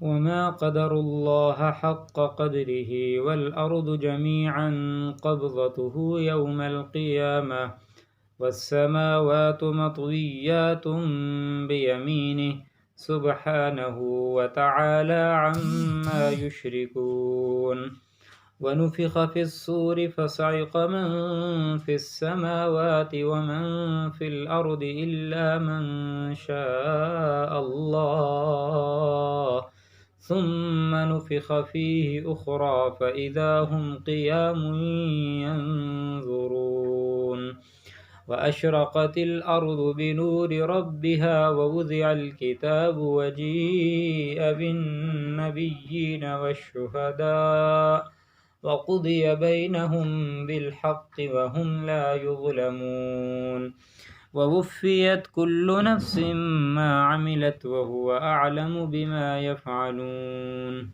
وما قدروا الله حق قدره والأرض جميعا قبضته يوم القيامة والسماوات مطويات بيمينه سبحانه وتعالى عما يشركون ونفخ في الصور فصعق من في السماوات ومن في الأرض إلا من شاء الله ثم نفخ فيه أخرى فإذا هم قيام ينظرون وأشرقت الأرض بنور ربها ووضع الكتاب وجيء بالنبيين والشهداء وقضي بينهم بالحق وهم لا يظلمون ووفيت كل نفس ما عملت وهو أعلم بما يفعلون